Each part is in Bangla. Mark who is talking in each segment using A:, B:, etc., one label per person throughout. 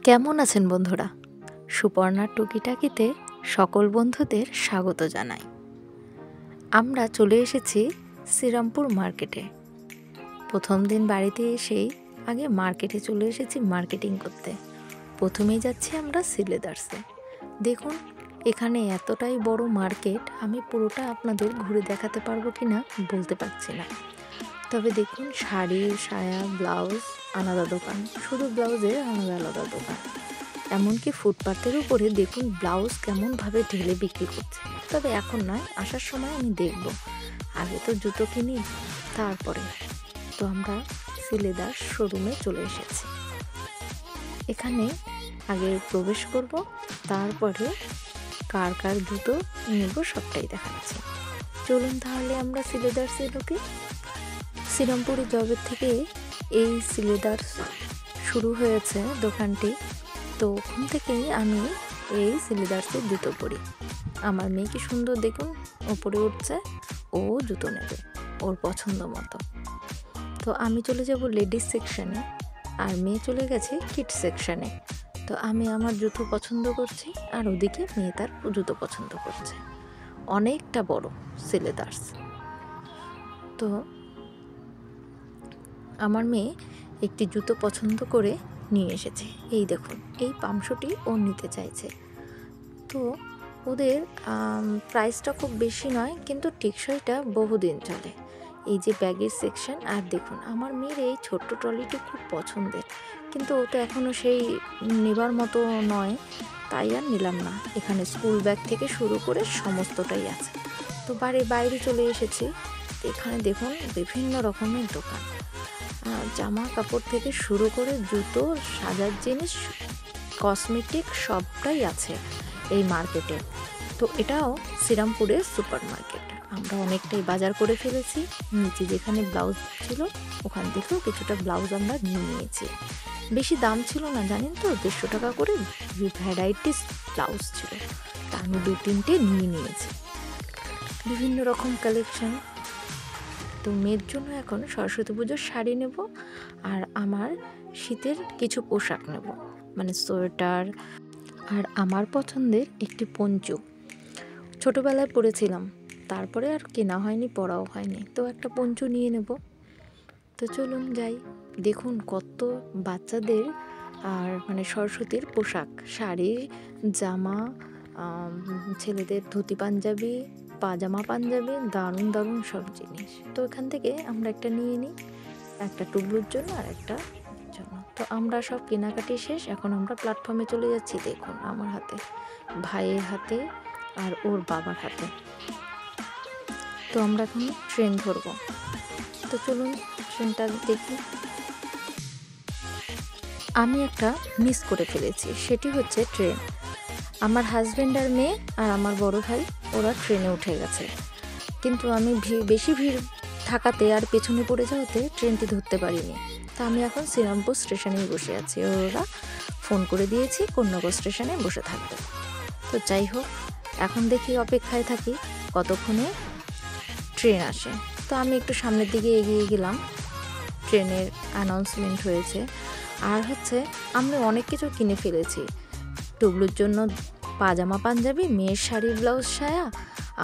A: কেমন আছেন বন্ধুরা? সুপর্ণার টুকিটাকিতে সকল বন্ধুদের স্বাগত জানাই। আমরা চলে এসেছি শ্রীরামপুর মার্কেটে। প্রথম দিন বাড়িতে এসেই আগে মার্কেটে চলে এসেছি মার্কেটিং করতে। প্রথমেই যাচ্ছি আমরা সিলেদার্সে। দেখুন এখানে এতটাই বড় মার্কেট, আমি পুরোটা আপনাদের ঘুরে দেখাতে পারবো কিনা বলতে পারছি না। তবে দেখুন শাড়ি, সায়া, ব্লাউজ আলাদা দোকান, শুধু ব্লাউজের আলাদা আলাদা দোকান। এমনকি ফুটপাতের উপরে দেখুন ব্লাউজ কেমনভাবে ঢেলে বিক্রি করছে। তবে এখন নয়, আসার সময় আমি দেখব। আগে তো জুতো কিনি, তারপরে তো আমরা সিলেদার শোরুমে চলে এসেছি। এখানে আগে প্রবেশ করব, তারপরে কার কার জুতো নেব সবটাই দেখাচ্ছি। চলুন তাহলে আমরা সিলেদার্সে ঢুকি। শ্রীরামপুরে জবের থেকে এই সিলেদার্স শুরু হয়েছে দোকানটি, তো ওখান থেকেই আমি এই সিলেদার্সের জুতো পরি। আমার মেয়ে কি সুন্দর দেখুন ওপরে উঠছে, ও জুতো নেবে ওর পছন্দ মতো। তো আমি চলে যাব লেডিস সেকশানে, আর মেয়ে চলে গেছে কিডস সেকশানে। তো আমি আমার জুতো পছন্দ করছি, আর ওদিকে মেয়ে তার জুতো পছন্দ করছে। অনেকটা বড় সিলেদার্স। তো আমার মেয়ে একটি জুতো পছন্দ করে নিয়ে এসেছে। এই দেখুন, এই পামশুটি ও নিতে চাইছে। তো ওদের প্রাইসটা খুব বেশি নয়, কিন্তু টেকসইটা বহুদিন চলে। এই যে ব্যাগের সেকশন, আর দেখুন আমার মেয়ের এই ছোট্ট ট্রলিটি খুব পছন্দের, কিন্তু ও তো এখনও সেই নেবার মতো নয়, তাই আর নিলাম না। এখানে স্কুল ব্যাগ থেকে শুরু করে সমস্তটাই আছে। তো বাড়ির বাইরে চলে এসেছি। এখানে দেখুন বিভিন্ন রকমের দোকান, জামা কাপড় থেকে শুরু করে জুতো, সাজার জিনিস, কসমেটিক সবটাই আছে এই মার্কেটে। তো এটাও শ্রীরামপুরের সুপার মার্কেট। আমরা অনেকটাই বাজার করে ফেলেছি। নিচে যেখানে ব্লাউজ ছিল ওখান থেকেও কিছুটা ব্লাউজ আমরা নিয়ে নিয়েছি। বেশি দাম ছিল না, জানেন তো, 150 টাকা করে ভ্যারাইটিস ব্লাউজ ছিল। তা আমি 2-3টে নিয়ে নিয়েছি, বিভিন্ন রকম কালেকশন। তো মেয়ের জন্য এখন সরস্বতী পুজোর শাড়ি নেব, আর আমার শীতের কিছু পোশাক নেব, মানে সোয়েটার, আর আমার পছন্দের একটি পঞ্চু। ছোটোবেলায় পরেছিলাম, তারপরে আর কেনা হয়নি, পরাও হয়নি, তো একটা পঞ্চু নিয়ে নেব। তো চলুন যাই। দেখুন কত বাচ্চাদের আর মানে সরস্বতীর পোশাক, শাড়ি, জামা, ছেলেদের ধুতি পাঞ্জাবি, পাজামা পাঞ্জাবি, দারুণ দারুণ সব জিনিস। তো এখান থেকে আমরা একটা নিয়ে নিই, একটা টুবলুর জন্য আর একটা জন্য। তো আমরা সব কেনাকাটি শেষ, এখন আমরা প্ল্যাটফর্মে চলে যাচ্ছি। দেখুন আমার হাতে, ভাইয়ের হাতে, আর ওর বাবার হাতে। তো আমরা এখন ট্রেন ধরবো। তো চলুন ট্রেনটা দেখি। আমি একটা মিস করে ফেলেছি, সেটি হচ্ছে ট্রেন। আমার হাজব্যান্ড আর মেয়ে আর আমার বড় ভাই ওরা ট্রেনে উঠে গেছে, কিন্তু আমি বেশি ভিড় থাকাতে আর পেছনে পড়ে যাওয়াতে ট্রেনটি ধরতে পারিনি। তা আমি এখন শ্রীরামপুর স্টেশনেই বসে আছি। ওরা ফোন করে দিয়েছি কোন্নগর স্টেশনে বসে থাকবে। তো যাই হোক, এখন দেখি অপেক্ষায় থাকি কতক্ষণে ট্রেন আসে। তো আমি একটু সামনের দিকে এগিয়ে গেলাম। ট্রেনের অ্যানাউন্সমেন্ট হয়েছে, আর হচ্ছে আমরা অনেক কিছু কিনে ফেলেছি। টুবলুর জন্য পাজামা পাঞ্জাবি, মেয়ের শাড়ি, ব্লাউজ, সায়া,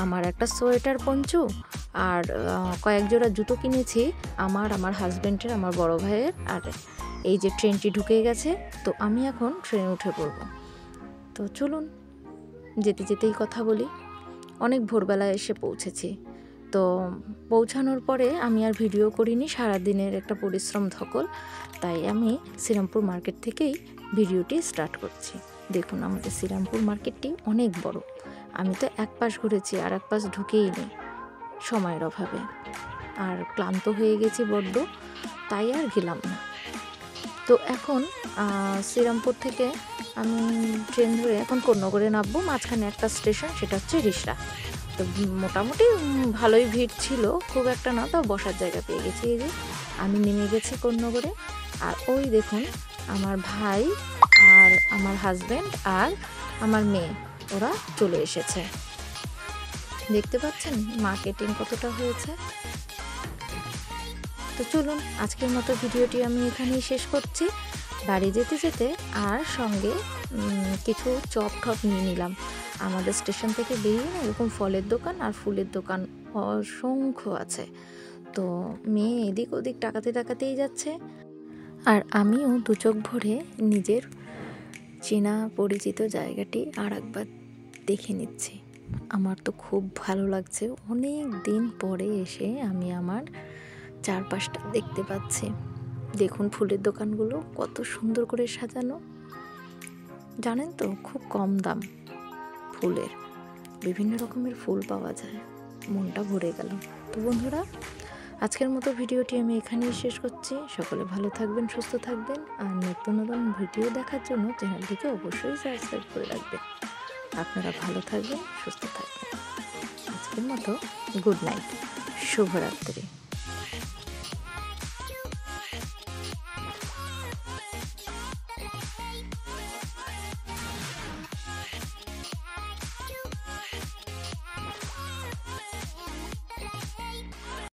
A: আমার একটা সোয়েটার পঞ্চু, আর কয়েক জোড়া জুতো কিনেছি আমার হাজব্যান্ডের, আমার বড় ভাইয়ের। আর এই যে ট্রেনটি ঢুকে গেছে, তো আমি এখন ট্রেনে উঠে পড়ব। তো চলুন যেতে যেতেই কথা বলি। অনেক ভোরবেলায় এসে পৌঁছেছি। তো পৌঁছানোর পরে আমি আর ভিডিও করিনি, সারাদিনের একটা পরিশ্রম ধকল, তাই আমি শ্রীরামপুর মার্কেট থেকেই ভিডিওটি স্টার্ট করছি। দেখুন আমাদের শ্রীরামপুর মার্কেটটি অনেক বড়। আমি তো এক পাশ ঘুরেছি, আর এক পাশ ঢুকেই নি সময়ের অভাবে, আর ক্লান্ত হয়ে গেছি বড্ড, তাই আর গেলাম না। তো এখন শ্রীরামপুর থেকে আমি ট্রেন ধরে এখন কোন্নগরে নামবো। মাঝখানে একটা স্টেশন, সেটা হচ্ছে রিষড়া। তো মোটামুটি ভালোই ভিড় ছিল, খুব একটা না, তাও বসার জায়গা পেয়ে গেছি। এই যে আমি নেমে গেছি কোন্নগরে, আর ওই দেখুন আমার ভাই আর আমার হাজব্যান্ড আর আমার মেয়ে ওরা চলে এসেছে। দেখতে পাচ্ছেন মার্কেটিং কতটা হয়েছে। তো চলুন আজকের মতো ভিডিওটি আমি এখানেই শেষ করছি। বাড়ি যেতে যেতে আর সঙ্গে কিছু চপ টপ নিয়ে নিলাম। আমাদের স্টেশন থেকে বেরিয়ে না এরকম ফলের দোকান আর ফুলের দোকান অসংখ্য আছে। তো মেয়ে এদিক ওদিক তাকাতেই যাচ্ছে, আর আমিও দু চোখ ভরে নিজের চেনা পরিচিত জায়গাটি আর একবার দেখে নিচ্ছি। আমার তো খুব ভালো লাগছে, অনেক দিন পরে এসে আমি আমার চারপাশটা দেখতে পাচ্ছি। দেখুন ফুলের দোকানগুলো কত সুন্দর করে সাজানো, জানেন তো খুব কম দাম ফুলের, বিভিন্ন রকমের ফুল পাওয়া যায়, মনটা ভরে গেল। তো বন্ধুরা, আজকের মতো ভিডিওটি আমি এখানেই শেষ করছি। সকলে ভালো থাকবেন, সুস্থ থাকবেন, আর নতুন নতুন ভিডিও দেখার জন্য চ্যানেলটিকে অবশ্যই সাবস্ক্রাইব করে রাখবেন। আপনারা ভালো থাকবেন, সুস্থ থাকবেন। আজকের মতো গুড নাইট, শুভরাত্রি।